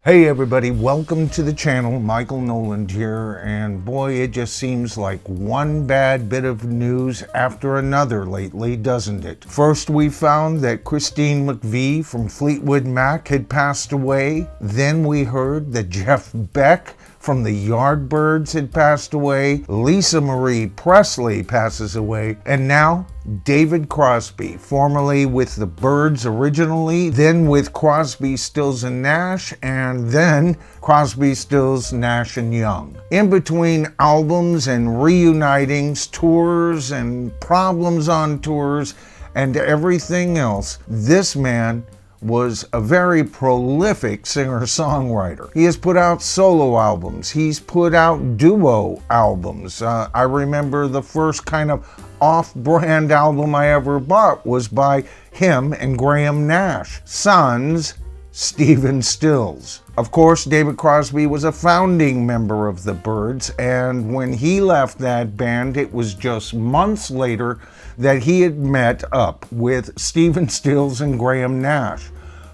Hey everybody, welcome to the channel. Michael Noland here, and boy, it just seems like one bad bit of news after another lately, doesn't it? First, we found that Christine McVie from Fleetwood Mac had passed away. Then we heard that Jeff Beck from the Yardbirds had passed away. Lisa Marie Presley passes away. And now, David Crosby, formerly with the Byrds originally, then with Crosby, Stills and Nash, and then Crosby, Stills, Nash and Young. In between albums and reunitings, tours and problems on tours, and everything else, this man was a very prolific singer-songwriter. He has put out solo albums. He's put out duo albums. I remember the first kind of off-brand album I ever bought was by him and Graham Nash, Sons, Stephen Stills. Of course, David Crosby was a founding member of the Byrds, and when he left that band, it was just months later that he had met up with Stephen Stills and Graham Nash.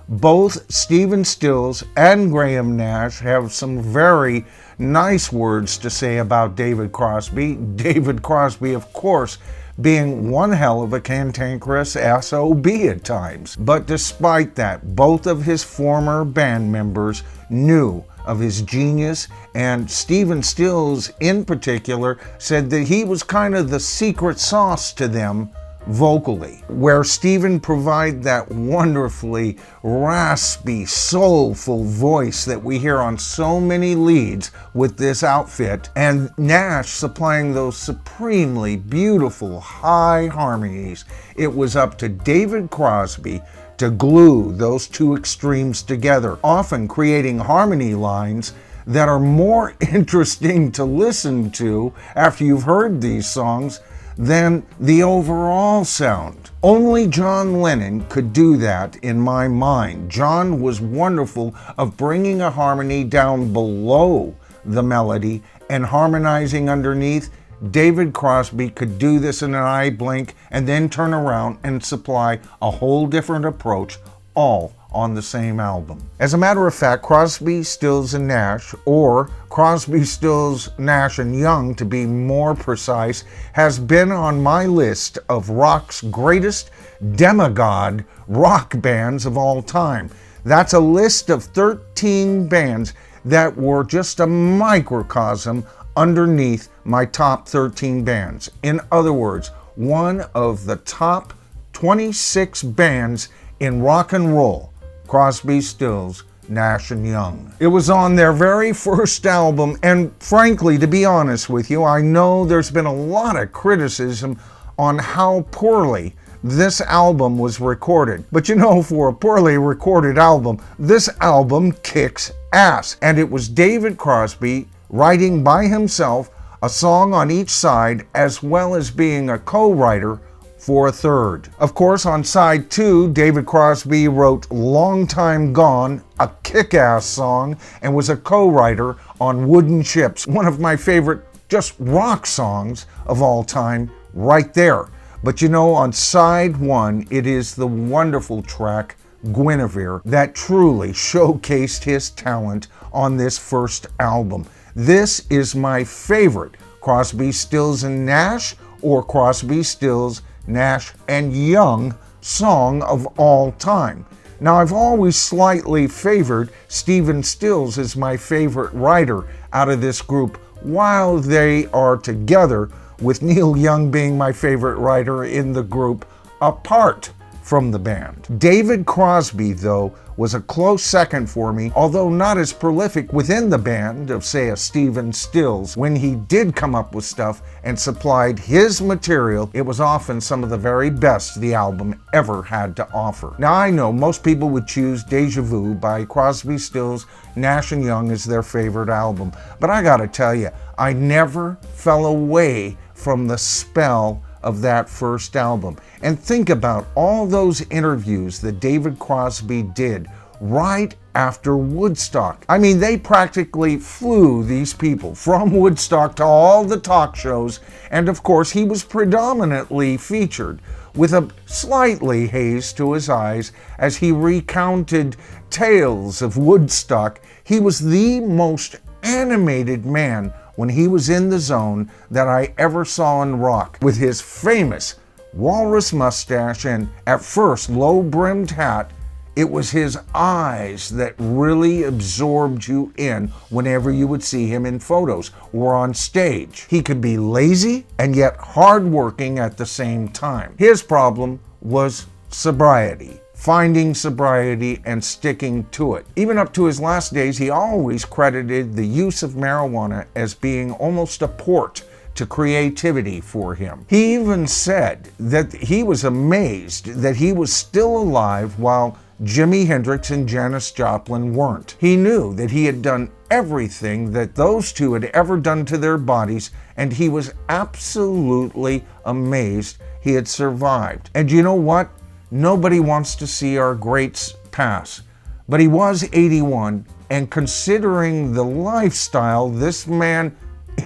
Both Stephen Stills and Graham Nash have some very nice words to say about David Crosby. David Crosby, of course, being one hell of a cantankerous SOB at times. But despite that, both of his former band members knew of his genius, and Stephen Stills in particular said that he was kind of the secret sauce to them vocally, where Stephen provided that wonderfully raspy, soulful voice that we hear on so many leads with this outfit, and Nash supplying those supremely beautiful high harmonies. It was up to David Crosby to glue those two extremes together, often creating harmony lines that are more interesting to listen to after you've heard these songs than the overall sound. Only John Lennon could do that in my mind. John was wonderful of bringing a harmony down below the melody and harmonizing underneath. David Crosby could do this in an eye blink and then turn around and supply a whole different approach, all on the same album. As a matter of fact, Crosby, Stills and Nash, or Crosby, Stills, Nash and Young to be more precise, has been on my list of rock's greatest demigod rock bands of all time. That's a list of 13 bands that were just a microcosm underneath my top 13 bands. In other words, one of the top 26 bands in rock and roll, Crosby, Stills, Nash and Young. It was on their very first album, and frankly, to be honest with you, I know there's been a lot of criticism on how poorly this album was recorded. But you know, for a poorly recorded album, this album kicks ass. And it was David Crosby writing by himself a song on each side, as well as being a co-writer for a third. Of course, on side 2, David Crosby wrote Long Time Gone, a kick-ass song, and was a co-writer on Wooden Ships, one of my favorite just rock songs of all time, right there. But you know, on side 1, it is the wonderful track Guinevere that truly showcased his talent on this first album. This is my favorite Crosby, Stills and Nash, or Crosby, Stills, Nash and Young song of all time. Now, I've always slightly favored Stephen Stills as my favorite writer out of this group, while they are together, with Neil Young being my favorite writer in the group apart from the band. David Crosby, though, was a close second for me, although not as prolific within the band of, say, a Stephen Stills. When he did come up with stuff and supplied his material, it was often some of the very best the album ever had to offer. Now, I know most people would choose Deja Vu by Crosby, Stills, Nash and Young as their favorite album, but I gotta tell you, I never fell away from the spell of that first album. And think about all those interviews that David Crosby did right after Woodstock. I mean, they practically flew these people from Woodstock to all the talk shows, and of course he was predominantly featured with a slightly haze to his eyes as he recounted tales of Woodstock. He was the most animated man when he was in the zone that I ever saw in rock, with his famous walrus mustache and, at first, low-brimmed hat. It was his eyes that really absorbed you in whenever you would see him in photos or on stage. He could be lazy and yet hardworking at the same time. His problem was sobriety. Finding sobriety and sticking to it. Even up to his last days, he always credited the use of marijuana as being almost a port to creativity for him. He even said that he was amazed that he was still alive while Jimi Hendrix and Janis Joplin weren't. He knew that he had done everything that those two had ever done to their bodies, and he was absolutely amazed he had survived. And you know what? Nobody wants to see our greats pass. But he was 81, and considering the lifestyle this man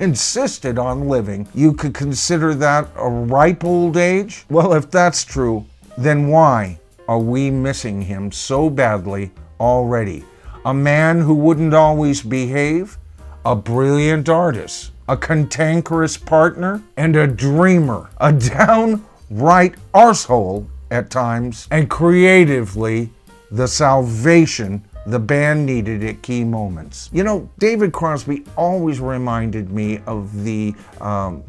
insisted on living, you could consider that a ripe old age? Well, if that's true, then why are we missing him so badly already? A man who wouldn't always behave, a brilliant artist, a cantankerous partner, and a dreamer, a downright arsehole at times, and creatively the salvation the band needed at key moments. You know, David Crosby always reminded me of the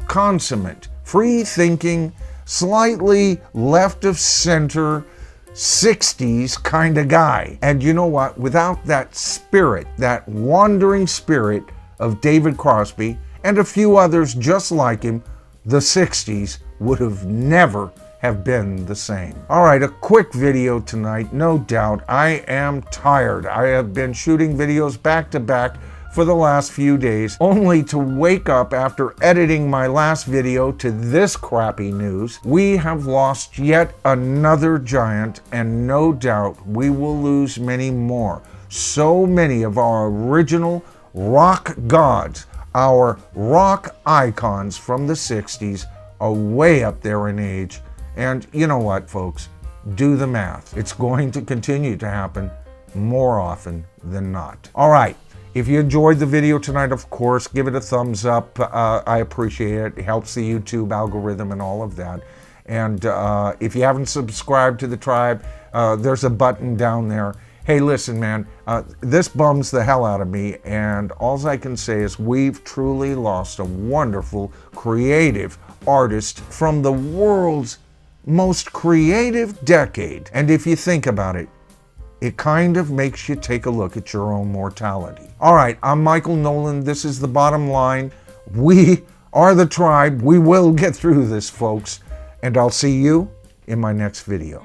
consummate, free-thinking, slightly left of center, 60s kind of guy. And you know what? Without that spirit, that wandering spirit of David Crosby and a few others just like him, the 60s would have never have been the same. All right, a quick video tonight. No doubt, I am tired. I have been shooting videos back to back for the last few days, only to wake up after editing my last video to this crappy news. We have lost yet another giant, and no doubt we will lose many more. So many of our original rock gods, our rock icons from the 60s, are way up there in age. And you know what, folks? Do the math. It's going to continue to happen more often than not. All right. If you enjoyed the video tonight, of course, give it a thumbs up. I appreciate it. It helps the YouTube algorithm and all of that. And if you haven't subscribed to the tribe, there's a button down there. Hey, listen, man, this bums the hell out of me, and all I can say is we've truly lost a wonderful, creative artist from the world's most creative decade. And if you think about it, it kind of makes you take a look at your own mortality. All right, I'm Michael Noland. This is the bottom line. We are the tribe. We will get through this, folks. And I'll see you in my next video.